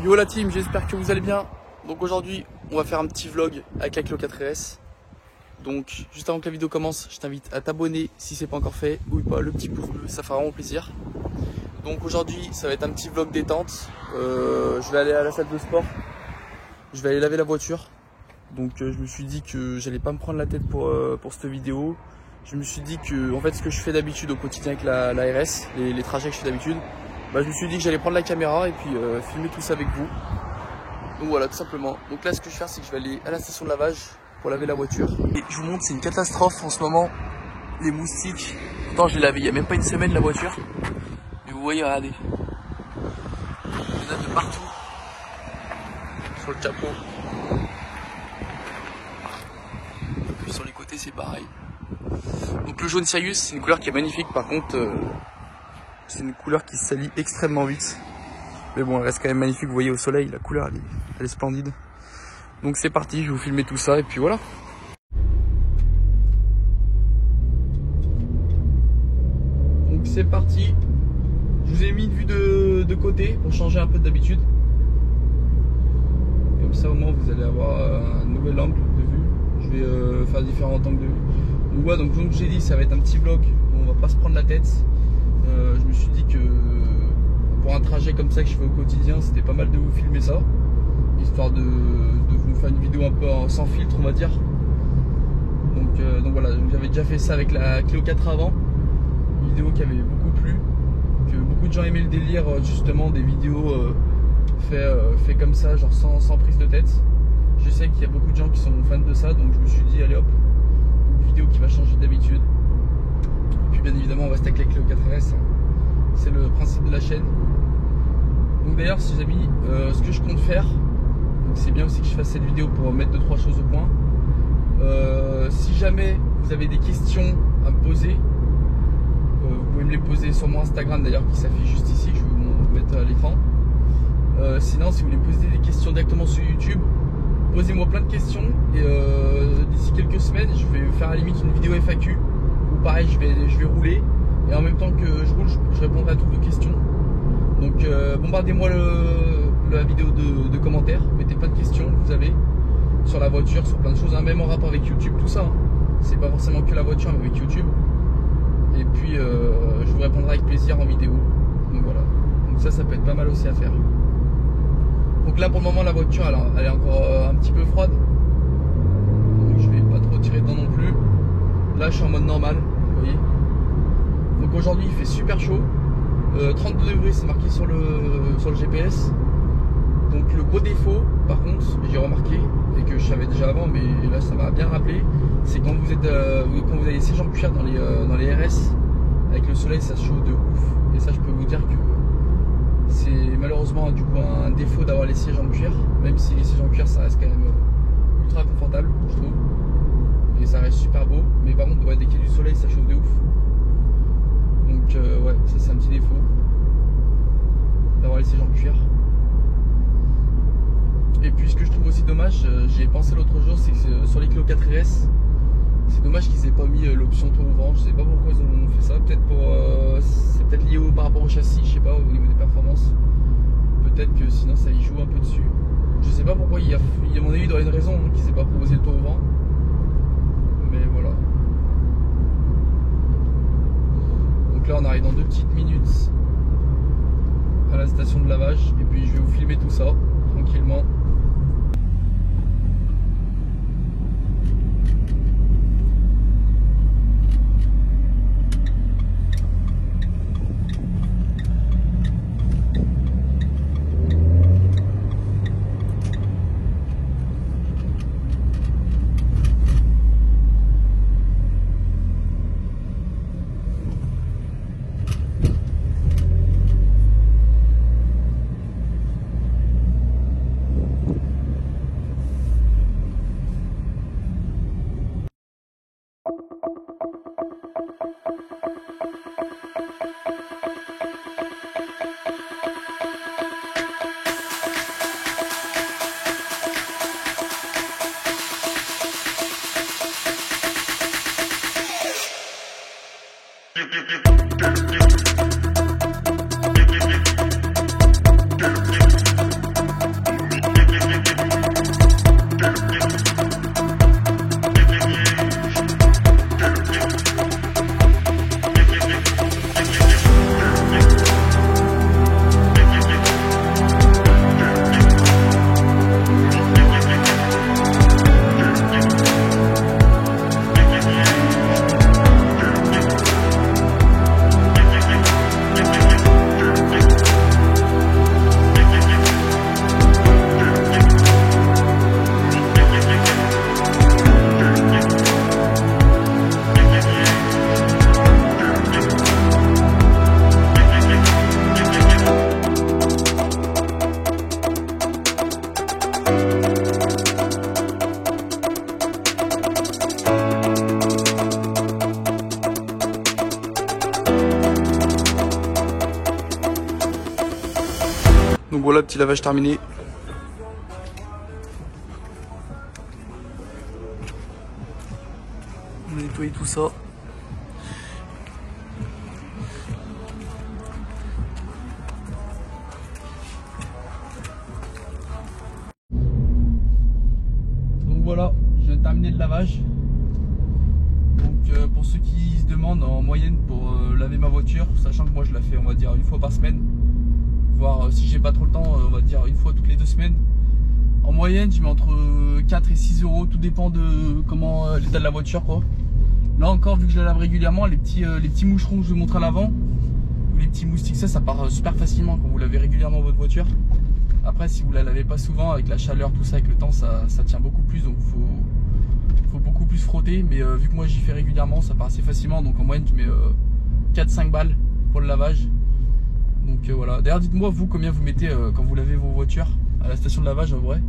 Yo la team, j'espère que vous allez bien. Donc aujourd'hui, on va faire un petit vlog avec la Clio 4RS. Donc juste avant que la vidéo commence, je t'invite à t'abonner si c'est pas encore fait, ou pas le petit pouce bleu, ça fera vraiment plaisir. Donc aujourd'hui, ça va être un petit vlog détente. Je vais aller à la salle de sport. Je vais aller laver la voiture. Donc je me suis dit que j'allais pas me prendre la tête pour cette vidéo. Je me suis dit que en fait ce que je fais d'habitude au quotidien avec la RS, les trajets que je fais d'habitude, bah, je me suis dit que j'allais prendre la caméra et puis filmer tout ça avec vous. Donc voilà, tout simplement. Donc là ce que je vais faire, c'est que je vais aller à la station de lavage pour laver la voiture. Et je vous montre, c'est une catastrophe en ce moment. Les moustiques. Pourtant je l'ai lavé il y a même pas une semaine la voiture. Mais vous voyez, regardez. Il y en a de partout. Sur le capot. Et puis sur les côtés c'est pareil. Donc le jaune Sirius, c'est une couleur qui est magnifique, par contre c'est une couleur qui se salit extrêmement vite. Mais bon, elle reste quand même magnifique, vous voyez au soleil, la couleur elle est splendide. Donc c'est parti, je vais vous filmer tout ça et puis voilà. Donc c'est parti. Je vous ai mis une vue de côté pour changer un peu d'habitude. Comme ça au moins vous allez avoir un nouvel angle de vue. Je vais faire différents angles de vue. Donc ouais, donc comme j'ai dit, ça va être un petit vlog où on va pas se prendre la tête. Je me suis dit que pour un trajet comme ça que je fais au quotidien, c'était pas mal de vous filmer ça, histoire de vous faire une vidéo un peu sans filtre, on va dire. Donc voilà, j'avais déjà fait ça avec la Clio 4 avant, une vidéo qui avait beaucoup plu, que beaucoup de gens aimaient le délire, justement des vidéos fait comme ça, genre sans prise de tête. Je sais qu'il y a beaucoup de gens qui sont fans de ça, donc je me suis dit allez hop, une vidéo qui va changer d'habitude. Et puis bien évidemment on reste avec la Clio 4RS, hein. C'est le principe de la chaîne. Donc d'ailleurs si les amis, ce que je compte faire, c'est bien aussi que je fasse cette vidéo pour mettre 2-3 choses au point. Si jamais vous avez des questions à me poser, vous pouvez me les poser sur mon Instagram d'ailleurs qui s'affiche juste ici, que je vais vous mettre à l'écran. Sinon si vous voulez poser des questions directement sur YouTube, posez-moi plein de questions et d'ici quelques semaines je vais faire à la limite une vidéo FAQ où pareil je vais rouler et en même temps que je roule je répondrai à toutes vos questions. Donc bombardez-moi la vidéo de commentaires, mettez plein de questions que vous avez sur la voiture, sur plein de choses, hein, même en rapport avec YouTube, tout ça, hein. C'est pas forcément que la voiture mais avec YouTube. Et puis je vous répondrai avec plaisir en vidéo. Donc voilà, donc ça peut être pas mal aussi à faire. Donc là pour le moment la voiture elle est encore un petit peu froide, donc je vais pas trop tirer dedans non plus. Là je suis en mode normal, vous voyez. Donc aujourd'hui il fait super chaud, 32 degrés c'est marqué sur le GPS. Donc le gros défaut par contre j'ai remarqué et que je savais déjà avant mais là ça m'a bien rappelé, c'est quand vous avez les sièges en cuir dans les RS, avec le soleil ça se chauffe de ouf. Et ça je peux vous dire que c'est malheureusement du coup un défaut d'avoir les sièges en cuir, même si les sièges en cuir ça reste quand même ultra confortable je trouve, et ça reste super beau, mais par contre ouais, dès qu'il y a du soleil ça chauffe de ouf. Donc ouais, ça c'est un petit défaut d'avoir les sièges en cuir. Et puis ce que je trouve aussi dommage, j'y ai pensé l'autre jour, c'est que sur les Clio 4RS, c'est dommage qu'ils aient pas mis l'option toit ouvrant. Je sais pas pourquoi ils ont fait ça, peut-être c'est peut-être lié par rapport au châssis, je sais pas, au niveau des performances. Peut-être que sinon ça y joue un peu dessus. Je sais pas pourquoi, à mon avis il doit y avoir une raison hein, qu'ils aient pas proposé le toit ouvrant. Mais voilà. Donc là on arrive dans 2 petites minutes à la station de lavage et puis je vais vous filmer tout ça tranquillement. voilà, petit lavage terminé. On a nettoyé tout ça. Donc voilà, je viens de terminer le lavage. Donc pour ceux qui se demandent en moyenne pour laver ma voiture, sachant que moi je la fais on va dire une fois par semaine, voire si j'ai pas trop le temps on va dire une fois toutes les 2 semaines. En moyenne je mets entre 4 et 6 euros, tout dépend de comment l'état de la voiture quoi. Là encore vu que je la lave régulièrement, les petits moucherons que je vous montre à l'avant, ou les petits moustiques, ça part super facilement quand vous lavez régulièrement votre voiture. Après si vous la lavez pas souvent, avec la chaleur tout ça, avec le temps ça tient beaucoup plus, donc faut beaucoup plus frotter, mais vu que moi j'y fais régulièrement ça part assez facilement, donc en moyenne je mets 4-5 balles pour le lavage. Donc voilà, d'ailleurs dites-moi vous combien vous mettez quand vous lavez vos voitures à la station de lavage en vrai,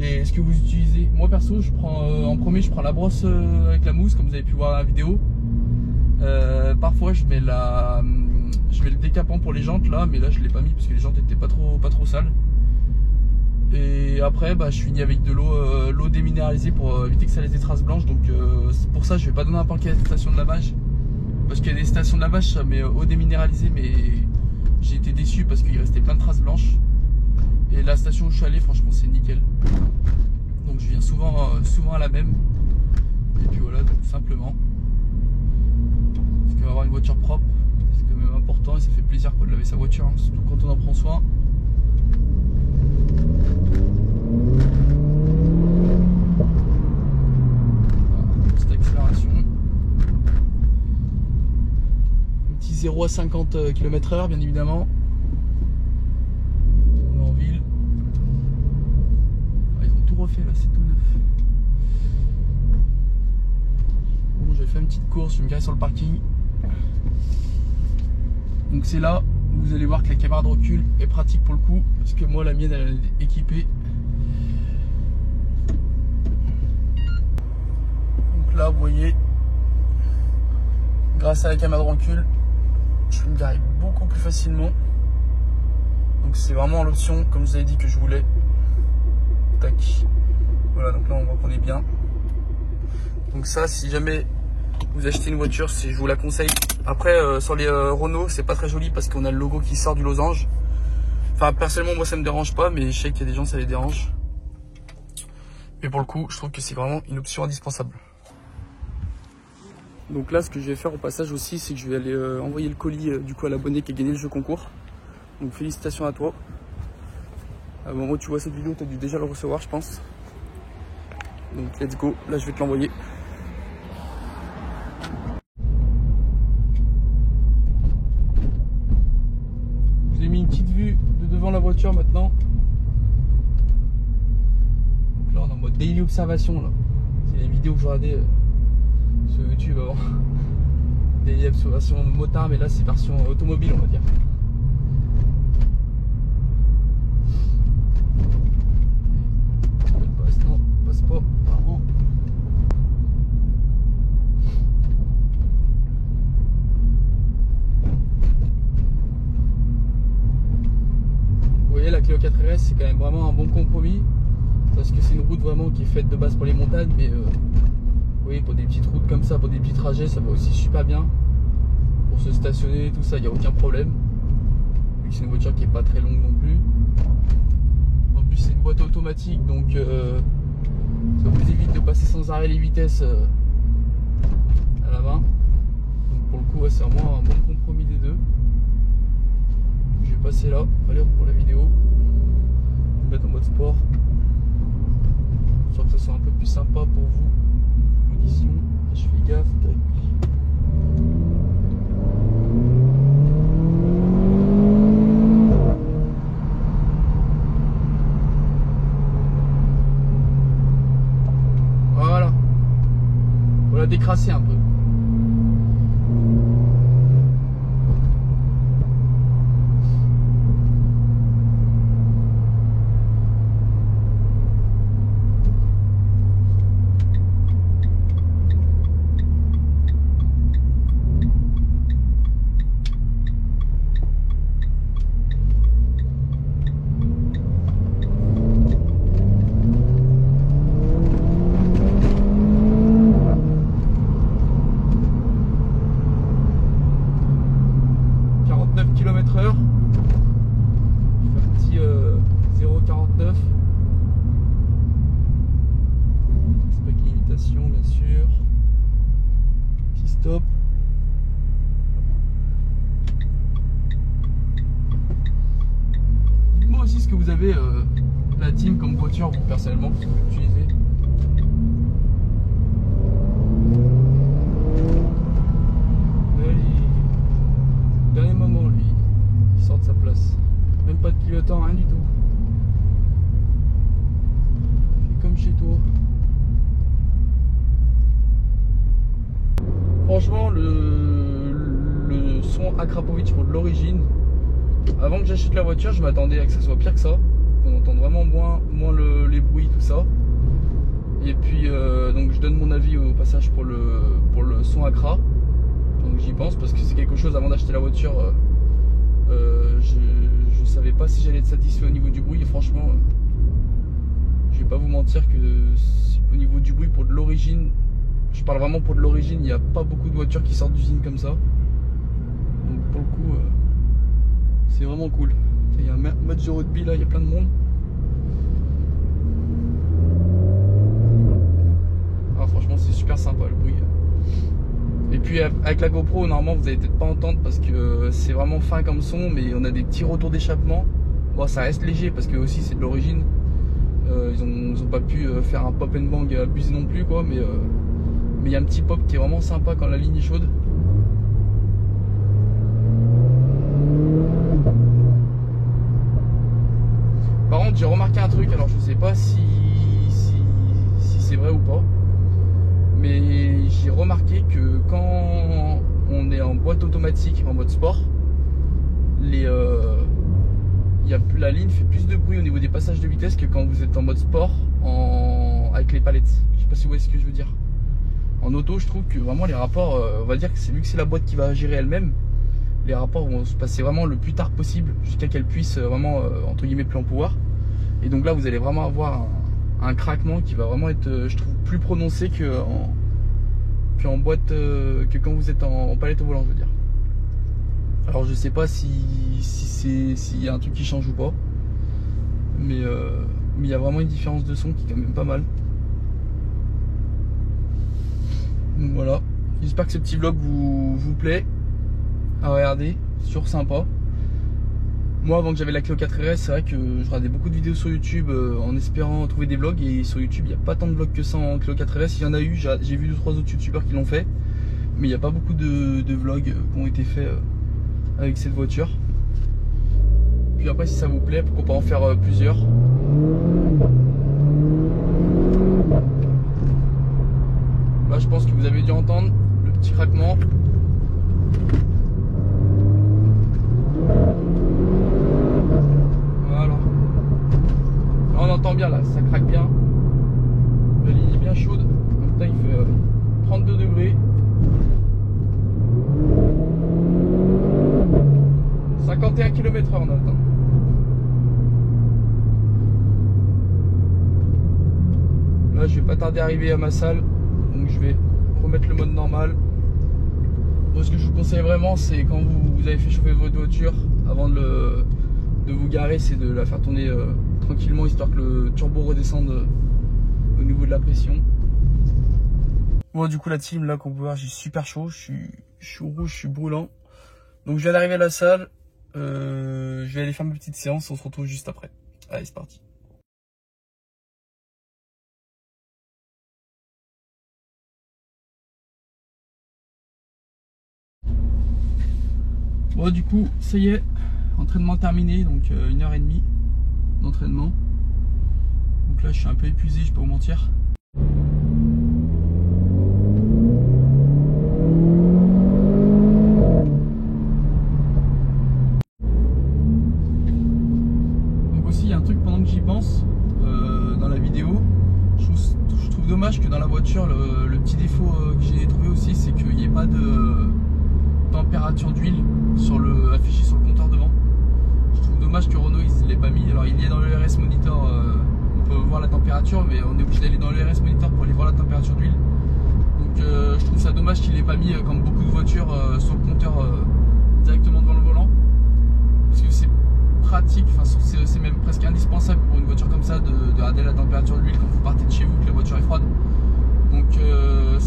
et ce que vous utilisez. Moi perso je prends en premier je prends la brosse avec la mousse comme vous avez pu voir dans la vidéo. Parfois je mets le décapant pour les jantes là, mais là je l'ai pas mis parce que les jantes étaient pas trop sales. Et après bah, je finis avec de l'eau déminéralisée pour éviter que ça laisse des traces blanches. Donc pour ça je vais pas donner n'importe quelle station de lavage, parce qu'il y a des stations de lavage ça met eau déminéralisée, mais j'ai été déçu parce qu'il restait plein de traces blanches. Et la station où je suis allé franchement c'est nickel. Donc je viens souvent à la même. Et puis voilà, tout simplement. Parce qu'avoir une voiture propre c'est quand même important et ça fait plaisir quoi, de laver sa voiture, hein, surtout quand on en prend soin. Petite accélération. Un petit 0 à 50 km/h bien évidemment. On est en ville. Ah, ils ont tout refait là, c'est tout neuf. Bon, j'ai fait une petite course, je vais me garer sur le parking. Donc c'est là où vous allez voir que la caméra de recul est pratique pour le coup, parce que moi la mienne elle est équipée. Donc là vous voyez, grâce à la caméra de recul, je peux me garer beaucoup plus facilement. Donc c'est vraiment l'option comme je vous avais dit que je voulais. Tac. Voilà, donc là on voit qu'on est bien. Donc ça, si jamais vous achetez une voiture, je vous la conseille. Après sur les Renault c'est pas très joli parce qu'on a le logo qui sort du losange. Enfin personnellement moi ça me dérange pas, mais je sais qu'il y a des gens ça les dérange. Mais pour le coup je trouve que c'est vraiment une option indispensable. Donc là ce que je vais faire au passage aussi, c'est que je vais aller envoyer le colis du coup à l'abonné qui a gagné le jeu concours. Donc félicitations à toi. Au moment où tu vois cette vidéo tu as dû déjà le recevoir je pense. Donc let's go, là je vais te l'envoyer. J'ai mis une petite vue de devant la voiture maintenant. Donc là on est en mode daily observation là. C'est les vidéos que je regardais sur YouTube avant. Daily observation motard, mais là c'est version automobile on va dire. Non, passe pas, pardon. Vous voyez la Clio 4RS c'est quand même vraiment un bon compromis, parce que c'est une route vraiment qui est faite de base pour les montagnes, mais oui, pour des petites routes comme ça, pour des petits trajets ça va aussi super bien. Pour se stationner tout ça il n'y a aucun problème, vu que c'est une voiture qui est pas très longue non plus. En plus c'est une boîte automatique, donc ça vous évite de passer sans arrêt les vitesses à la main. Donc pour le coup ouais, c'est vraiment un bon compromis des deux. Je vais passer là, allez pour la vidéo. Je vais mettre en mode sport, histoire que ça soit un peu plus sympa pour vous. Audition, je fais gaffe. Tac. Voilà, faut la décrasser un peu. extérieur. Petit stop. Dites-moi aussi ce que vous avez la team comme voiture, vous personnellement, que vous utilisez. Dernier moment, lui, il sort de sa place. Même pas de clignotant, rien du tout. C'est comme chez toi. Franchement, le son Akrapovic pour de l'origine, avant que j'achète la voiture, je m'attendais à que ça soit pire que ça. Qu'on entende vraiment moins les bruits, tout ça. Et puis, donc je donne mon avis au passage pour le son Acra. Donc j'y pense parce que c'est quelque chose, avant d'acheter la voiture, je savais pas si j'allais être satisfait au niveau du bruit. Et franchement, je vais pas vous mentir que au niveau du bruit pour de l'origine, je parle vraiment pour de l'origine, il n'y a pas beaucoup de voitures qui sortent d'usine comme ça. Donc pour le coup, c'est vraiment cool. Il y a un match de rugby là, il y a plein de monde. Ah, franchement, c'est super sympa le bruit. Et puis avec la GoPro, normalement vous allez peut-être pas entendre parce que c'est vraiment fin comme son, mais on a des petits retours d'échappement. Bon, ça reste léger parce que aussi c'est de l'origine. Ils ont pas pu faire un pop and bang abusé non plus quoi, mais il y a un petit pop qui est vraiment sympa quand la ligne est chaude. Par contre, j'ai remarqué un truc, alors je sais pas si c'est vrai ou pas, mais j'ai remarqué que quand on est en boîte automatique en mode sport, la ligne fait plus de bruit au niveau des passages de vitesse que quand vous êtes en mode sport avec les palettes. Je sais pas si vous voyez ce que je veux dire. En auto, je trouve que vraiment les rapports, on va dire que c'est vu que c'est la boîte qui va gérer elle-même, les rapports vont se passer vraiment le plus tard possible jusqu'à qu'elle puisse vraiment entre guillemets plus en pouvoir. Et donc là, vous allez vraiment avoir un craquement qui va vraiment être, je trouve, plus prononcé qu'en boîte, que quand vous êtes en palette au volant, je veux dire. Alors je sais pas s'il y a un truc qui change ou pas, mais il y a vraiment une différence de son qui est quand même pas mal. Donc voilà, j'espère que ce petit vlog vous plaît à regarder, sur sympa. Moi, avant que j'avais la Clio 4RS, c'est vrai que je regardais beaucoup de vidéos sur YouTube en espérant trouver des vlogs, et sur YouTube il n'y a pas tant de vlogs que ça en Clio 4RS. Il y en a eu, j'ai vu 2-3 autres youtubeurs qui l'ont fait, mais il n'y a pas beaucoup de vlogs qui ont été faits avec cette voiture. Puis après, si ça vous plaît, pourquoi pas en faire plusieurs. Là, je pense que vous avez dû entendre le petit craquement. Voilà. Là, on entend bien, là, ça craque bien. La ligne est bien chaude. En même temps, il fait 32 degrés. 51 km/h on atteint. Là, je vais pas tarder à arriver à ma salle, donc je vais remettre le mode normal. Moi, ce que je vous conseille vraiment, c'est quand vous avez fait chauffer votre voiture, avant de vous garer, c'est de la faire tourner tranquillement, histoire que le turbo redescende au niveau de la pression. Bon, du coup, la team, là, qu'on peut voir, j'ai super chaud, je suis rouge, je suis brûlant. Donc, je viens d'arriver à la salle. Je vais aller faire ma petite séance, on se retrouve juste après. Allez, c'est parti. Bon, du coup, ça y est, entraînement terminé, donc 1h30 d'entraînement. Donc là, je suis un peu épuisé, je peux vous mentir. Pendant que j'y pense, dans la vidéo, je trouve dommage que dans la voiture, le petit défaut que j'ai trouvé aussi, c'est qu'il n'y ait pas de température d'huile affichée sur le compteur devant. Je trouve dommage que Renault ne l'ait pas mis. Alors il y est dans le RS Monitor, on peut voir la température, mais on est obligé d'aller dans le RS Monitor pour aller voir la température d'huile. Donc je trouve ça dommage qu'il ne l'ait pas mis comme beaucoup de voitures sur le compteur directement devant le volant, parce que c'est pratique, enfin c'est même presque indispensable pour une voiture comme ça de regarder la température de l'huile quand vous partez de chez vous, que la voiture est froide. Donc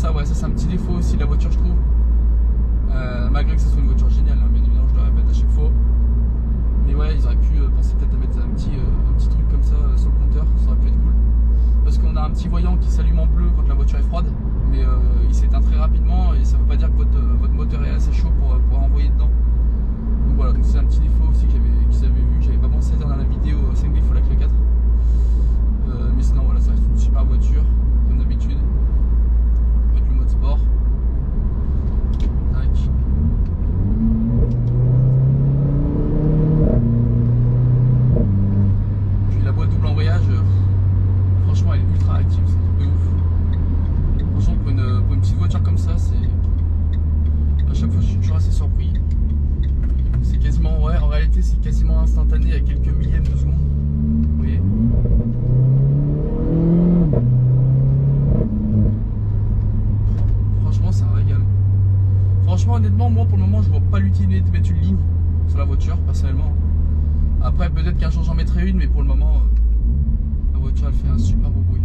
ça, ouais, ça c'est un petit défaut aussi de la voiture, je trouve. Malgré que ce soit une voiture géniale, hein, bien évidemment, je le répète à chaque fois. Mais ouais, ils auraient pu penser peut-être à mettre un petit truc comme ça sur le compteur, ça aurait pu être cool. Parce qu'on a un petit voyant qui s'allume en bleu quand la voiture est froide, mais il s'éteint très rapidement et ça veut pas dire que votre moteur est assez chaud pour pouvoir envoyer dedans. Donc voilà, c'est un petit défaut aussi qu'ils avaient vu, que j'avais pas pensé dans la vidéo 5 défauts la clé 4. Mais sinon voilà, ça reste une super voiture, comme d'habitude. Avec le mode sport. Tac. Puis la boîte double embrayage, franchement elle est ultra active, c'est un truc de ouf. Franchement pour une petite voiture comme ça, c'est. À chaque fois je suis toujours assez surpris. C'est quasiment, ouais, en réalité c'est quasiment instantané à quelques millièmes de seconde. Vous voyez. Franchement c'est un régal. Franchement honnêtement moi pour le moment je vois pas l'utilité de mettre une ligne sur la voiture personnellement. Après peut-être qu'un jour j'en mettrai une mais pour le moment la voiture elle fait un super beau bruit.